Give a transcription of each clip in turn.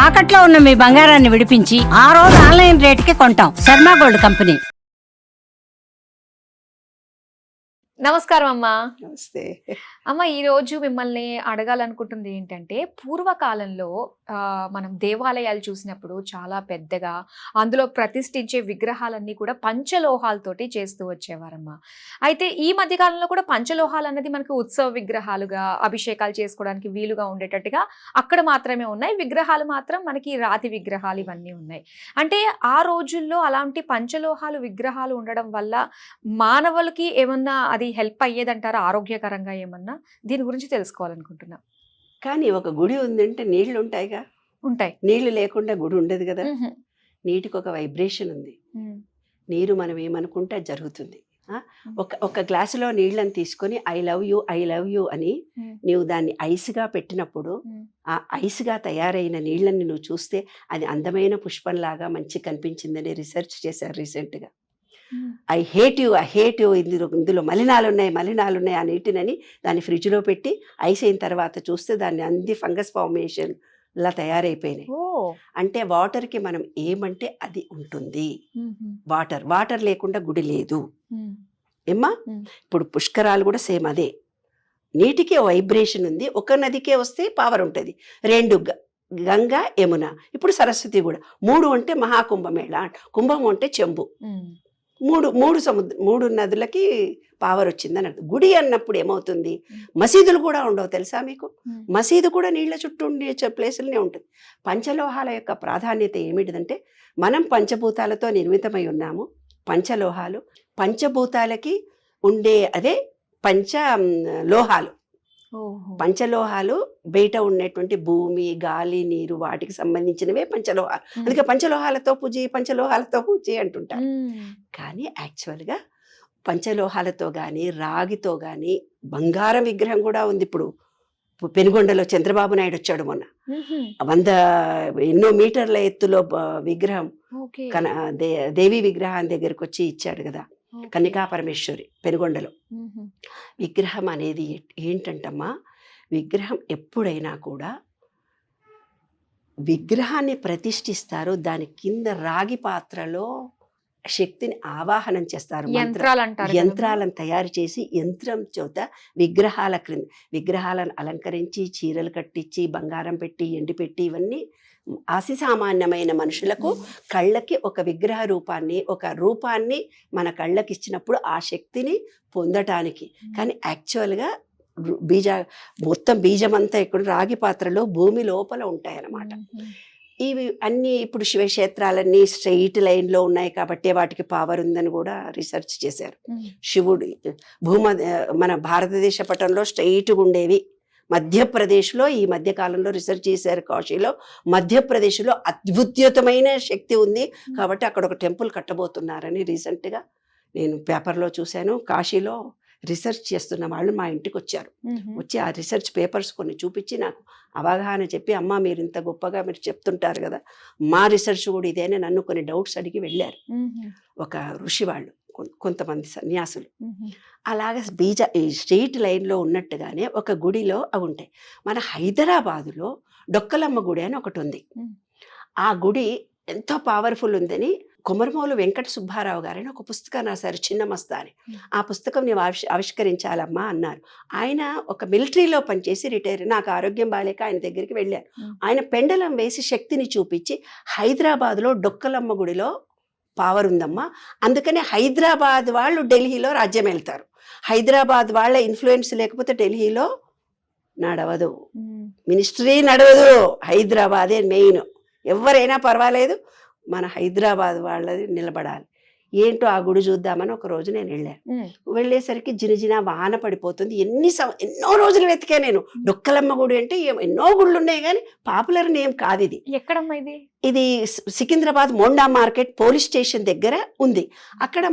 తాకట్లో ఉన్న మీ బంగారాన్ని విడిపించి ఆ రోజు ఆన్లైన్ రేటుకి కొంటాం. Sharma gold company. నమస్కారం అమ్మా. నమస్తే. అమ్మ, ఈరోజు మిమ్మల్ని అడగాలనుకుంటుంది ఏంటంటే, పూర్వకాలంలో మనం దేవాలయాలు చూసినప్పుడు చాలా పెద్దగా అందులో ప్రతిష్ఠించే విగ్రహాలన్నీ కూడా పంచలోహాలతోటి చేస్తూ వచ్చేవారమ్మా. అయితే ఈ మధ్యకాలంలో కూడా పంచలోహాలు అన్నది మనకు ఉత్సవ విగ్రహాలుగా అభిషేకాలు చేసుకోవడానికి వీలుగా ఉండేటట్టుగా అక్కడ మాత్రమే ఉన్నాయి. విగ్రహాలు మాత్రం మనకి రాతి విగ్రహాలు ఇవన్నీ ఉన్నాయి. అంటే ఆ రోజుల్లో అలాంటి పంచలోహాలు విగ్రహాలు ఉండడం వల్ల మానవులకి ఏమన్నా అది హెల్ప్ అయ్యేదంటారా? ఆరోగ్యకరంగా ఏమన్నా? దీని గురించి తెలుసుకోవాలనుకుంటున్నా. కానీ ఒక గుడి ఉందంటే నీళ్లు ఉంటాయిగా. ఉంటాయి. నీళ్లు లేకుండా గుడి ఉండదు కదా. నీటికి ఒక వైబ్రేషన్ ఉంది. నీరు మనం ఏమనుకుంటే అది జరుగుతుంది. ఒక గ్లాసులో నీళ్ళని తీసుకొని ఐ లవ్ యూ అని నీవు దాన్ని ఐస్గా పెట్టినప్పుడు ఆ ఐస్గా తయారైన నీళ్ళని నువ్వు చూస్తే అది అందమైన పుష్పంలాగా మంచి కనిపించిందని రీసెర్చ్ చేశారు రీసెంట్గా. ఐ హేట్ యూ ఇందులో మలినాలు ఉన్నాయి ఆ నీటినని దాన్ని ఫ్రిడ్జ్లో పెట్టి ఐస్ అయిన తర్వాత చూస్తే దాన్ని అంది ఫంగస్ ఫార్మేషన్ లా తయారైపోయినాయి. అంటే వాటర్కి మనం ఏమంటే అది ఉంటుంది. వాటర్ లేకుండా గుడి లేదు ఏమ్మా. ఇప్పుడు పుష్కరాలు కూడా సేమ్ అదే. నీటికి వైబ్రేషన్ ఉంది. ఒక నదికే వస్తే పవర్ ఉంటుంది. రెండు గంగా యమున, ఇప్పుడు సరస్వతి కూడా. 3 అంటే మహాకుంభమేళ, కుంభం అంటే చెంబు. మూడు నదులకి పవర్ వచ్చిందని అర్థం. గుడి అన్నప్పుడు ఏమవుతుంది, మసీదులు కూడా ఉండవు తెలుసా మీకు. మసీదు కూడా నీళ్ల చుట్టూ ఉండే ప్లేసులనే ఉంటుంది. పంచలోహాల యొక్క ప్రాధాన్యత ఏమిటిదంటే, మనం పంచభూతాలతో నిర్మితమై ఉన్నాము. పంచలోహాలు పంచభూతాలకి ఉండే అదే పంచలోహాలు. పంచలోహాలు బయట ఉన్నటువంటి భూమి, గాలి, నీరు వాటికి సంబంధించినవే పంచలోహాలు. అందుకే పంచలోహాలతో పూజ అంటుంటారు. కానీ యాక్చువల్గా పంచలోహాలతో కానీ రాగితో కానీ బంగారం విగ్రహం కూడా ఉంది. ఇప్పుడు పెనుగొండలో చంద్రబాబు నాయుడు వచ్చాడు మొన్న. 100 మీటర్ల ఎత్తులో విగ్రహం దేవి విగ్రహం దగ్గరకు వచ్చి ఇచ్చాడు కదా, కన్నికా పరమేశ్వరి పెనుగొండలో. విగ్రహం అనేది ఏంటంటమ్మా, విగ్రహం ఎప్పుడైనా కూడా విగ్రహాన్ని ప్రతిష్ఠిస్తారు, దాని కింద రాగి పాత్రలో శక్తిని ఆవాహనం చేస్తారు. యంత్రాలను తయారు చేసి యంత్రం చేత విగ్రహాలను అలంకరించి చీరలు కట్టించి బంగారం పెట్టి ఎండి పెట్టి ఇవన్నీ అతి సామాన్యమైన మనుషులకు కళ్ళకి ఒక విగ్రహ రూపాన్ని మన కళ్ళకి ఇచ్చినప్పుడు ఆ శక్తిని పొందటానికి. కానీ యాక్చువల్గా మొత్తం బీజమంతా ఇక్కడ రాగి పాత్రలో భూమి లోపల ఉంటాయన్నమాట. ఇవి అన్నీ ఇప్పుడు శివక్షేత్రాలన్నీ స్ట్రెయిట్ లైన్లో ఉన్నాయి కాబట్టి వాటికి పవర్ ఉందని కూడా రీసెర్చ్ చేశారు. శివుడు మన భారతదేశ పటంలో స్ట్రెయిట్గా ఉండేవి. మధ్యప్రదేశ్లో ఈ మధ్యకాలంలో రీసెర్చ్ చేశారు. కాశీలో, మధ్యప్రదేశ్లో అద్భుతమైన శక్తి ఉంది కాబట్టి అక్కడ ఒక టెంపుల్ కట్టబోతున్నారని రీసెంట్గా నేను పేపర్లో చూశాను. కాశీలో రీసెర్చ్ చేస్తున్న వాళ్ళు మా ఇంటికి వచ్చారు. వచ్చి ఆ రీసెర్చ్ పేపర్స్ కొన్ని చూపించి నాకు అవగాహన చెప్పి, అమ్మ మీరు ఇంత గొప్పగా మీరు చెప్తుంటారు కదా, మా రీసెర్చ్ కూడా ఇదేనే నన్ను కొన్ని డౌట్స్ అడిగి వెళ్ళారు ఒక ఋషి వాళ్ళు, కొంతమంది సన్యాసులు. అలాగే స్ట్రీట్ లైన్లో ఉన్నట్టుగానే ఒక గుడిలో అవి ఉంటాయి. మన హైదరాబాదులో డొక్కలమ్మ గుడి అని ఒకటి ఉంది. ఆ గుడి ఎంతో పవర్ఫుల్ ఉందని కొమరమోలు వెంకట సుబ్బారావు గారని ఒక పుస్తకం రాశారు, చిన్న మస్తా అని. ఆ పుస్తకం నీవు ఆవిష్కరించాలమ్మా అన్నారు. ఆయన ఒక మిలిటరీలో పనిచేసి రిటైర్. నాకు ఆరోగ్యం బాగాలేక ఆయన దగ్గరికి వెళ్ళాను. ఆయన పెండలం వేసి శక్తిని చూపించి హైదరాబాద్లో డొక్కలమ్మ గుడిలో పవర్ ఉందమ్మా, అందుకనే హైదరాబాద్ వాళ్ళు ఢిల్లీలో రాజ్యం వెళ్తారు. హైదరాబాద్ వాళ్ళ ఇన్ఫ్లుయెన్స్ లేకపోతే ఢిల్లీలో నడవదు, మినిస్ట్రీ నడవదు. హైదరాబాదే మెయిన్. ఎవరైనా పర్వాలేదు, మన హైదరాబాద్ వాళ్ళది నిలబడాలి. ఏంటో ఆ గుడి చూద్దామని ఒక రోజు నేను వెళ్ళాను. వెళ్ళేసరికి జినజిన వాన పడిపోతుంది. ఎన్నో రోజులు వెతికా నేను. డొక్కలమ్మ గుడి అంటే ఎన్నో గుళ్ళు ఉన్నాయి కానీ పాపులర్ నేమ్ కాదు ఇది. ఎక్కడమ్మా ఇది Secunderabad Monda market police station దగ్గర ఉంది. అక్కడ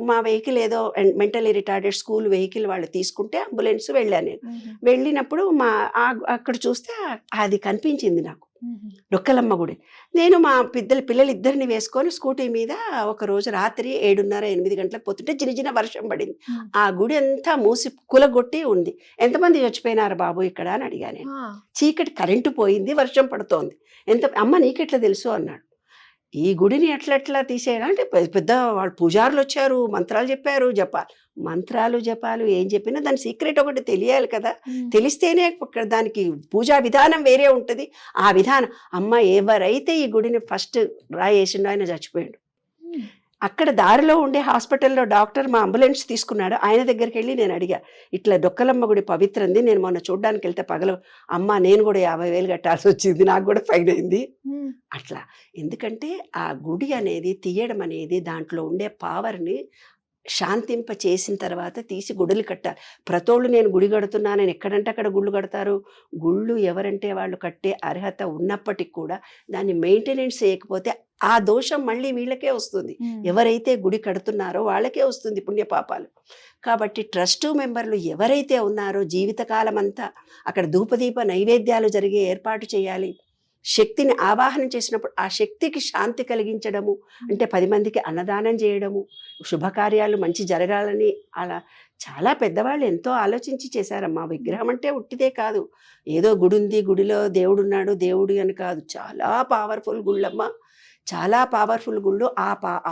మా వెహికల్ ఏదో మెంటలీ రిటార్డెడ్ స్కూల్ వెహికల్ వాళ్ళు తీసుకుంటే అంబులెన్స్ వెళ్ళాను నేను. వెళ్ళినప్పుడు అక్కడ చూస్తే అది కనిపించింది నాకు. డొక్కలమ్మ గుడి. నేను మా పిల్లలు ఇద్దరిని వేసుకొని స్కూటీ మీద ఒక రోజు రాత్రి 7:30-8 గంటలకు పోతుంటే చిన్న వర్షం పడింది. ఆ గుడి అంతా మూసి కులగొట్టి ఉంది. ఎంతమంది చచ్చిపోయినారు బాబు ఇక్కడ అని అడిగా నేను. చీకటి, కరెంటు పోయింది, వర్షం పడుతోంది. అమ్మ నీకెట్లా తెలుసు అన్నాడు. ఈ గుడిని ఎట్లా తీసేయడం అంటే పెద్ద వాళ్ళు పూజారులు వచ్చారు, మంత్రాలు చెప్పారు, జపాలు ఏం చెప్పినా దాని సీక్రెట్ ఒకటి తెలియాలి కదా. తెలిస్తేనే దానికి పూజా విధానం వేరే ఉంటుంది. ఆ విధానం అమ్మ ఎవరైతే ఈ గుడిని ఫస్ట్ రాయేసిండో ఆయన చచ్చిపోయాడు. అక్కడ దారిలో ఉండే హాస్పిటల్లో డాక్టర్ మా అంబులెన్స్ తీసుకున్నాడు. ఆయన దగ్గరికి వెళ్ళి నేను అడిగా, ఇట్లా డొక్కలమ్మ గుడి పవిత్రంది, నేను మొన్న చూడ్డానికి వెళ్తే పగల అమ్మ నేను కూడా 50,000 కట్టాల్సి వచ్చింది, నాకు కూడా ఫైన్ అయింది అట్లా. ఎందుకంటే ఆ గుడి అనేది తీయడం అనేది దాంట్లో ఉండే పవర్ని శాంతింప చేసిన తర్వాత తీసి గుడులు కట్టాలి. ప్రతోళ్ళు నేను గుడి కడుతున్నాను, నేను ఎక్కడంటే అక్కడ గుళ్ళు కడతారు. గుళ్ళు ఎవరంటే వాళ్ళు కట్టే అర్హత ఉన్నప్పటికి కూడా దాన్ని మెయింటెనెన్స్ చేయకపోతే ఆ దోషం మళ్ళీ వీళ్ళకే వస్తుంది. ఎవరైతే గుడి కడుతున్నారో వాళ్ళకే వస్తుంది పుణ్యపాపాలు. కాబట్టి ట్రస్టు మెంబర్లు ఎవరైతే ఉన్నారో జీవితకాలం అంతా అక్కడ ధూపదీప నైవేద్యాలు జరిగే ఏర్పాటు చేయాలి. శక్తిని ఆవాహనం చేసినప్పుడు ఆ శక్తికి శాంతి కలిగించడము, అంటే 10 మందికి అన్నదానం చేయడము, శుభకార్యాలు మంచి జరగాలని అలా చాలా పెద్దవాళ్ళు ఎంతో ఆలోచించి చేశారమ్మా. విగ్రహం అంటే ఉట్టిదే కాదు, ఏదో గుడి ఉంది, గుడిలో దేవుడు ఉన్నాడు, దేవుడు అని కాదు. చాలా పవర్ఫుల్ గుళ్ళమ్మ, చాలా పవర్ఫుల్ గుళ్ళు.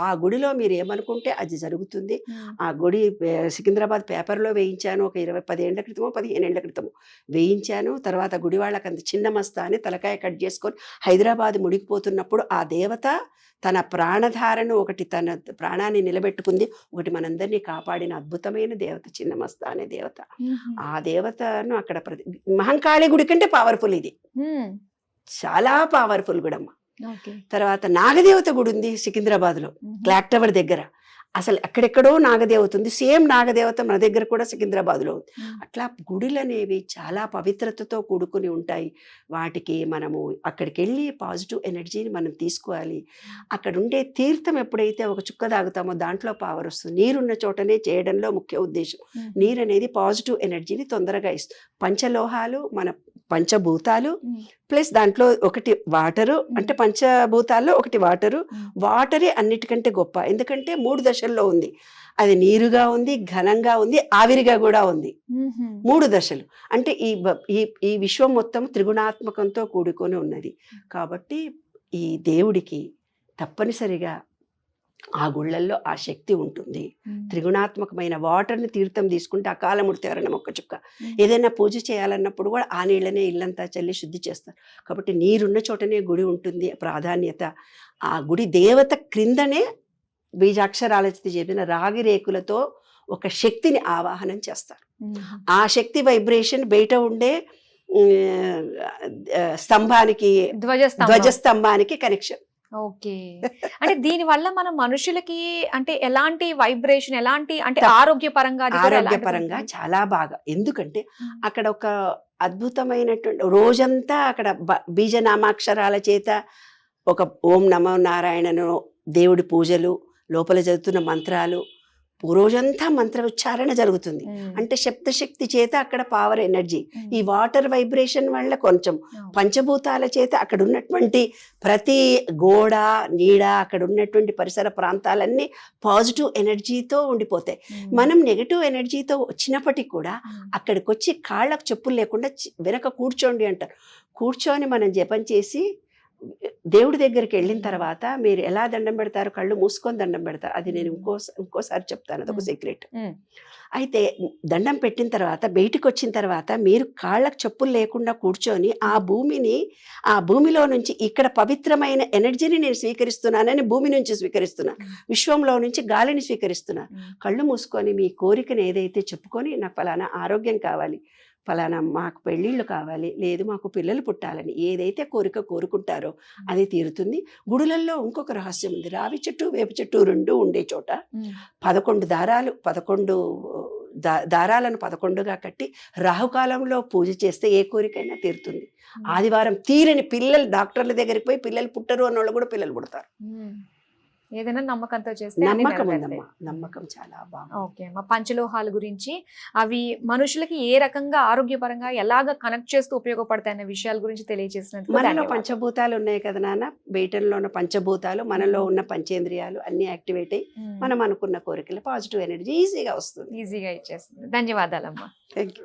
ఆ గుడిలో మీరు ఏమనుకుంటే అది జరుగుతుంది. ఆ గుడి సికింద్రాబాద్ పేపర్లో వేయించాను, ఒక 10 ఏళ్ల క్రితమో 15 ఏళ్ల క్రితమో వేయించాను. తర్వాత గుడి వాళ్ళకి అంత చిన్న మస్తా అని తలకాయ కట్ చేసుకొని హైదరాబాద్ ముడికిపోతున్నప్పుడు ఆ దేవత తన ప్రాణధారను ఒకటి, తన ప్రాణాన్ని నిలబెట్టుకుంది, ఒకటి మనందరినీ కాపాడిన అద్భుతమైన దేవత చిన్నమస్తా అనే దేవత. ఆ దేవతను అక్కడ మహంకాళి గుడి కంటే పవర్ఫుల్ ఇది, చాలా పవర్ఫుల్ గుడమ్మ. తర్వాత నాగదేవత గుడి ఉంది సికింద్రాబాద్లో, క్లాక్ టవర్ దగ్గర. అసలు ఎక్కడెక్కడో నాగదేవత ఉంది, సేమ్ నాగదేవత మన దగ్గర కూడా సికింద్రాబాద్లో ఉంది. అట్లా గుడులు అనేవి చాలా పవిత్రతతో కూడుకుని ఉంటాయి. వాటికి మనము అక్కడికి వెళ్ళి పాజిటివ్ ఎనర్జీని మనం తీసుకోవాలి. అక్కడ ఉండే తీర్థం ఎప్పుడైతే ఒక చుక్క తాగుతామో దాంట్లో పవర్ వస్తుంది. నీరున్న చోటనే చేయడంలో ముఖ్య ఉద్దేశం. నీరు అనేది పాజిటివ్ ఎనర్జీని తొందరగా ఇస్తుంది. పంచలోహాలు మన పంచభూతాలు ప్లస్ దాంట్లో ఒకటి వాటరు, అంటే పంచభూతాల్లో ఒకటి వాటరు. వాటరే అన్నిటికంటే గొప్ప, ఎందుకంటే 3 దశల్లో ఉంది. అది నీరుగా ఉంది, ఘనంగా ఉంది, ఆవిరిగా కూడా ఉంది. 3 దశలు అంటే ఈ విశ్వం మొత్తం త్రిగుణాత్మకంతో కూడుకొని ఉన్నది. కాబట్టి ఈ దేవుడికి తప్పనిసరిగా ఆ గుళ్ళల్లో ఆ శక్తి ఉంటుంది. త్రిగుణాత్మకమైన వాటర్ని తీర్థం తీసుకుంటే అకాలమూర్తి ఎవరైనా మొక్క చుక్క ఏదైనా పూజ చేయాలన్నప్పుడు కూడా ఆ నీళ్ళనే ఇల్లంతా చల్లి శుద్ధి చేస్తారు. కాబట్టి నీరున్న చోటనే గుడి ఉంటుంది ప్రాధాన్యత. ఆ గుడి దేవత క్రిందనే బీజాక్షరాలతో చెప్పిన రాగి రేకులతో ఒక శక్తిని ఆవాహనం చేస్తారు. ఆ శక్తి వైబ్రేషన్ బయట ఉండే స్తంభానికి, ధ్వజస్తంభానికి కనెక్షన్. ఓకే. అంటే దీని వల్ల మన మనుషులకి అంటే ఎలాంటి వైబ్రేషన్, ఎలాంటి అంటే ఆరోగ్యపరంగా చాలా బాగా. ఎందుకంటే అక్కడ ఒక అద్భుతమైనటువంటి రోజంతా అక్కడ బీజనామాక్షరాల చేత ఒక ఓం నమో నారాయణను దేవుడి పూజలు, లోపల జరుగుతున్న మంత్రాలు, రోజంతా మంత్ర ఉచ్చారణ జరుగుతుంది. అంటే శబ్దశక్తి చేత అక్కడ పవర్ ఎనర్జీ, ఈ వాటర్ వైబ్రేషన్ వల్ల కొంచెం పంచభూతాల చేత అక్కడ ఉన్నటువంటి ప్రతి గోడ నీడ అక్కడ ఉన్నటువంటి పరిసర ప్రాంతాలన్నీ పాజిటివ్ ఎనర్జీతో ఉండిపోతాయి. మనం నెగటివ్ ఎనర్జీతో వచ్చినప్పటికీ కూడా అక్కడికి వచ్చి కాళ్ళకు చెప్పులు లేకుండా వెనక కూర్చోండి అంటారు. కూర్చొని మనం జపం చేసి దేవుడి దగ్గరికి వెళ్ళిన తర్వాత మీరు ఎలా దండం పెడతారు, కళ్ళు మూసుకొని దండం పెడతారు. అది నేను ఇంకోసారి చెప్తాను, అదొక సీక్రెట్. అయితే దండం పెట్టిన తర్వాత బయటికి వచ్చిన తర్వాత మీరు కాళ్ళకు చెప్పులు లేకుండా కూర్చొని ఆ భూమిలో నుంచి ఇక్కడ పవిత్రమైన ఎనర్జీని నేను స్వీకరిస్తున్నానని భూమి నుంచి స్వీకరిస్తున్నాను, విశ్వంలో నుంచి గాలిని స్వీకరిస్తున్నాను. కళ్ళు మూసుకొని మీ కోరికను ఏదైతే చెప్పుకొని, నాకు ఫలానా ఆరోగ్యం కావాలి, ఫలానా మాకు పెళ్ళిళ్ళు కావాలి, లేదు మాకు పిల్లలు పుట్టాలని ఏదైతే కోరిక కోరుకుంటారో అది తీరుతుంది. గుడులల్లో ఇంకొక రహస్యం ఉంది. రావి చెట్టు వేప చెట్టు 2 ఉండే చోట 11 దారాలను 11గా కట్టి రాహుకాలంలో పూజ చేస్తే ఏ కోరికైనా తీరుతుంది. ఆదివారం తీరని పిల్లలు డాక్టర్ల దగ్గరికి పోయి పిల్లలు పుట్టరు అన్నోళ్ళు కూడా పిల్లలు పుడతారు. ఏదైనా నమ్మకంతో చేస్తే అన్ని నమ్మకం నెరవేరుతాయి. ఉందమ్మా, నమ్మకం చాలా బాగుంది. ఓకే అమ్మా, పంచలోహాల గురించి అవి మనుషులకి ఏ రకంగా ఆరోగ్యపరంగా ఎలాగ కనెక్ట్ చేస్తూ ఉపయోగపడతాయి అనే విషయాల గురించి తెలియజేసినందుకు మనలో ధన్యవాదాలు. పంచభూతాలు ఉన్నాయి కదా నాన్న, బయటలో ఉన్న పంచభూతాలు మనలో ఉన్న పంచేంద్రియాలు అన్ని యాక్టివేట్ అయ్యి మనం అనుకున్న కోరికలు పాజిటివ్ ఎనర్జీ ఈజీగా వస్తుంది. ఈజీగా ఇచ్చేస్తుంది. ధన్యవాదాలమ్మా. Thank you.